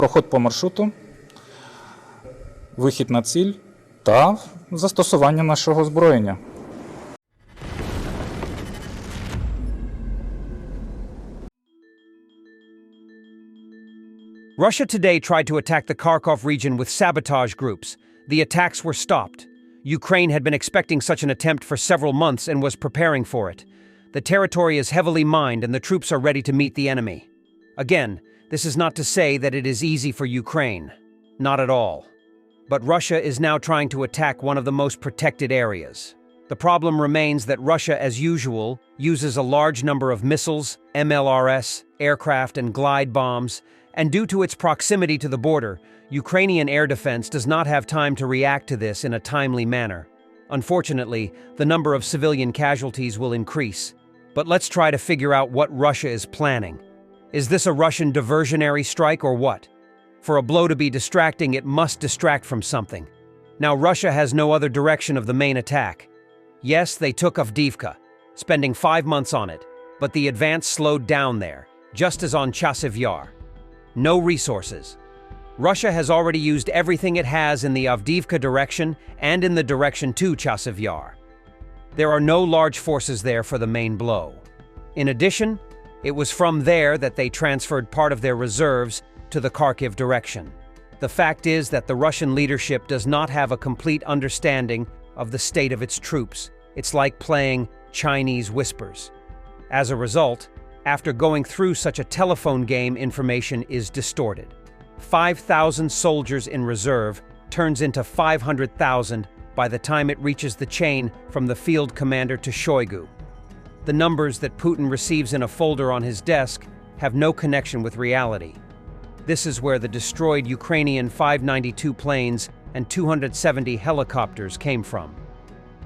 Проход по маршруту, вихід на ціль та застосування нашого озброєння. Russia today tried to attack the Kharkiv region with sabotage groups. The attacks were stopped. Ukraine had been expecting such an attempt for several months and was preparing for it. The territory is heavily mined and the troops are ready to meet the enemy. Again, this is not to say that it is easy for Ukraine. Not at all. But Russia is now trying to attack one of the most protected areas. The problem remains that Russia, as usual, uses a large number of missiles, MLRS, aircraft, and glide bombs, and due to its proximity to the border, Ukrainian air defense does not have time to react to this in a timely manner. Unfortunately, the number of civilian casualties will increase. But let's try to figure out what Russia is planning. Is this a Russian diversionary strike or what? For a blow to be distracting, it must distract from something. Now Russia has no other direction of the main attack. Yes, they took Avdiivka, spending 5 months on it, but the advance slowed down there, just as on Chasiv Yar. No resources. Russia has already used everything it has in the Avdiivka direction and in the direction to Chasiv Yar. There are no large forces there for the main blow. In addition, it was from there that they transferred part of their reserves to the Kharkiv direction. The fact is that the Russian leadership does not have a complete understanding of the state of its troops. It's like playing Chinese whispers. As a result, after going through such a telephone game, information is distorted. 5,000 soldiers in reserve turns into 500,000 by the time it reaches the chain from the field commander to Shoigu. The numbers that Putin receives in a folder on his desk have no connection with reality. This is where the destroyed Ukrainian 592 planes and 270 helicopters came from.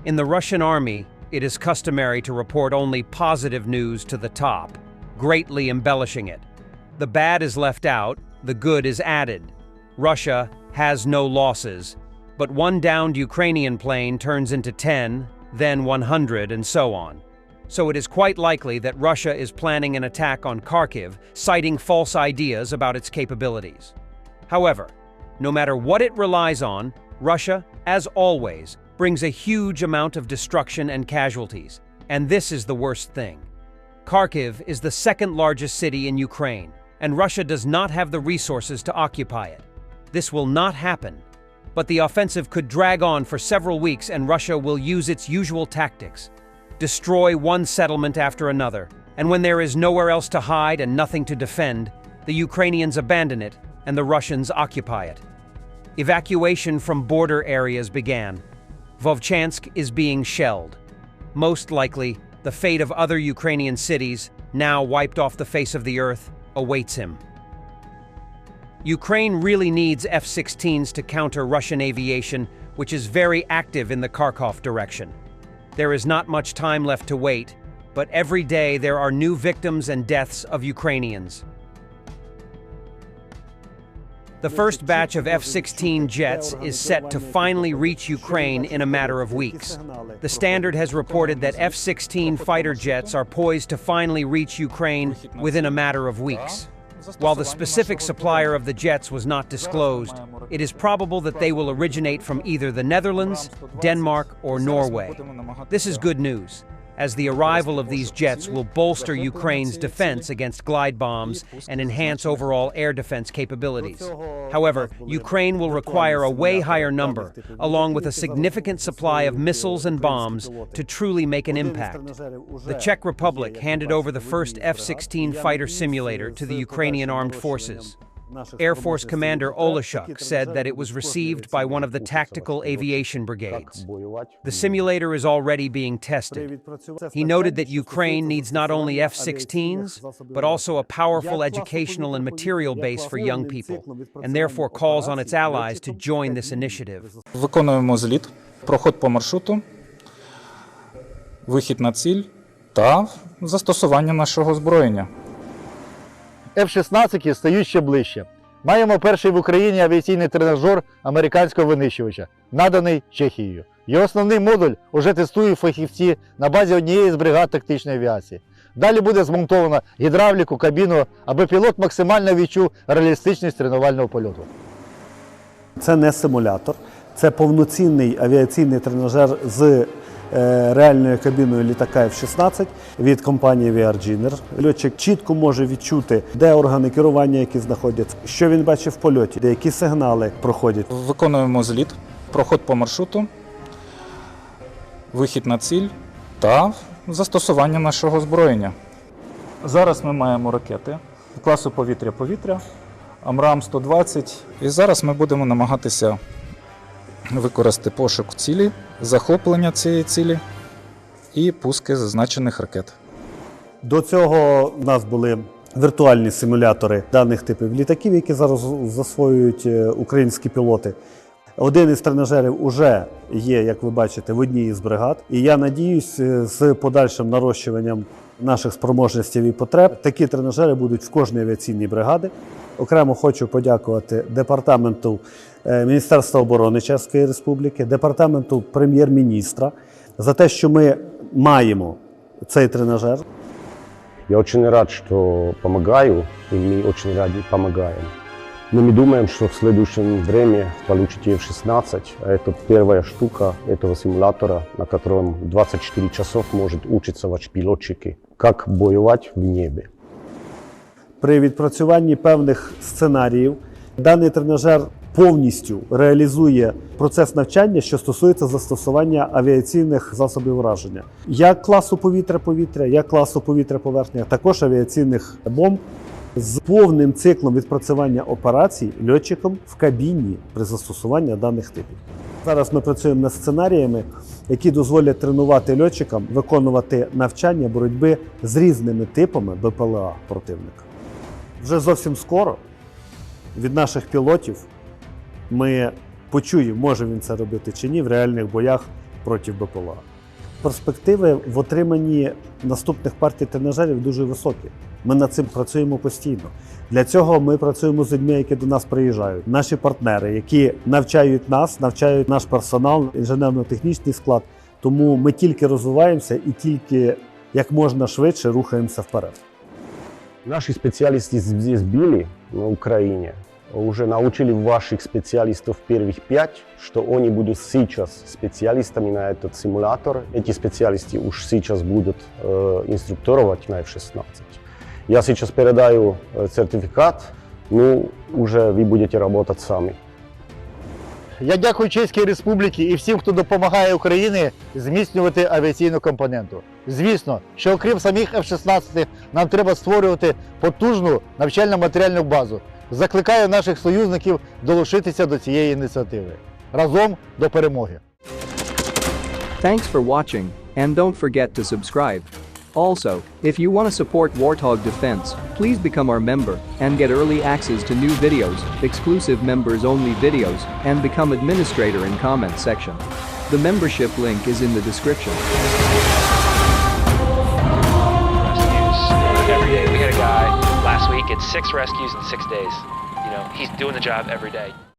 In the Russian army, it is customary to report only positive news to the top, greatly embellishing it. The bad is left out, the good is added. Russia has no losses, but one downed Ukrainian plane turns into 10, then 100, and so on. So it is quite likely that Russia is planning an attack on Kharkiv, citing false ideas about its capabilities. However, no matter what it relies on, Russia, as always, brings a huge amount of destruction and casualties, and this is the worst thing. Kharkiv is the second largest city in Ukraine, and Russia does not have the resources to occupy it. This will not happen, but the offensive could drag on for several weeks and Russia will use its usual tactics. Destroy one settlement after another, and when there is nowhere else to hide and nothing to defend, the Ukrainians abandon it and the Russians occupy it. Evacuation from border areas began. Vovchansk is being shelled. Most likely, the fate of other Ukrainian cities, now wiped off the face of the earth, awaits him. Ukraine really needs F-16s to counter Russian aviation, which is very active in the Kharkiv direction. There is not much time left to wait, but every day there are new victims and deaths of Ukrainians. The first batch of F-16 jets is set to finally reach Ukraine in a matter of weeks. The Standard has reported that F-16 fighter jets are poised to finally reach Ukraine within a matter of weeks. While the specific supplier of the jets was not disclosed, it is probable that they will originate from either the Netherlands, Denmark, or Norway. This is good news, as the arrival of these jets will bolster Ukraine's defense against glide bombs and enhance overall air defense capabilities. However, Ukraine will require a way higher number, along with a significant supply of missiles and bombs, to truly make an impact. The Czech Republic handed over the first F-16 fighter simulator to the Ukrainian armed forces. Air Force Commander Oleshuk said that it was received by one of the tactical aviation brigades. The simulator is already being tested. He noted that Ukraine needs not only F-16s, but also a powerful educational and material base for young people, and therefore calls on its allies to join this initiative. Виконуємо зліт, проход по маршруту, вихід на ціль та застосування нашого озброєння. F-16 стають ще ближче. Маємо перший в Україні авіаційний тренажер американського винищувача, наданий Чехією. Його основний модуль уже тестують фахівці на базі однієї з бригад тактичної авіації. Далі буде змонтовано гідравліку, кабіну, аби пілот максимально відчув реалістичність тренувального польоту. Це не симулятор, це повноцінний авіаційний тренажер з реальною кабіною літака F-16 від компанії VRGiner. Льотчик чітко може відчути, де органи керування, які знаходяться, що він бачить в польоті, де які сигнали проходять. Виконуємо зліт, проход по маршруту, вихід на ціль та застосування нашого озброєння. Зараз ми маємо ракети класу повітря-повітря, Амрам-120. І зараз ми будемо намагатися використати пошук цілі, захоплення цієї цілі і пуски зазначених ракет. До цього в нас були віртуальні симулятори даних типів літаків, які зараз засвоюють українські пілоти. Один із тренажерів вже є, як ви бачите, в одній із бригад. І я надіюсь, з подальшим нарощуванням наших спроможностей і потреб, такі тренажери будуть в кожній авіаційній бригаді. Окремо хочу подякувати департаменту Міністерства оборони Чеської Республіки, департаменту прем'єр-міністра за те, що ми маємо цей тренажер. Я очень рад, что помогаю, и мы очень ради помогаем. Но мы думаем, что в следующем время получите F-16. Это первая штука этого симулятора, на котором 24 часов может учиться ваш пилотчики, как воевать в небе. При відпрацюванні певних сценаріїв даний тренажер повністю реалізує процес навчання, що стосується застосування авіаційних засобів ураження. Як класу повітря-повітря, як класу повітря-поверхня, також авіаційних бомб з повним циклом відпрацювання операцій льотчиком в кабіні при застосуванні даних типів. Зараз ми працюємо над сценаріями, які дозволять тренувати льотчикам виконувати навчання боротьби з різними типами БПЛА противника. Вже зовсім скоро від наших пілотів ми почуємо, може він це робити чи ні, в реальних боях проти БПЛА. Перспективи в отриманні наступних партій тренажерів дуже високі. Ми над цим працюємо постійно. Для цього ми працюємо з людьми, які до нас приїжджають. Наші партнери, які навчають нас, навчають наш персонал, інженерно-технічний склад. Тому ми тільки розвиваємося і тільки як можна швидше рухаємося вперед. Наши специалисты здесь были, на Украине, уже научили ваших специалистов первых 5, что они будут сейчас специалистами на этот симулятор. Эти специалисты уж сейчас будут инструктировать на F-16. Я сейчас передаю сертификат, ну уже вы будете работать сами. Я дякую Чеській Республіці і всім, хто допомагає Україні зміцнювати авіаційну компоненту. Звісно, що окрім самих F-16, нам треба створювати потужну навчально-матеріальну базу. Закликаю наших союзників долучитися до цієї ініціативи. Разом до перемоги! Thanks for watching, and don't forget to subscribe. Also, if you want to support Warthog Defense, please become our member and get early access to new videos, exclusive members-only videos, and become administrator in comment section. The membership link is in the description. Rescues every day. We had a guy last week, it's 6 rescues in 6 days. You know, he's doing the job every day.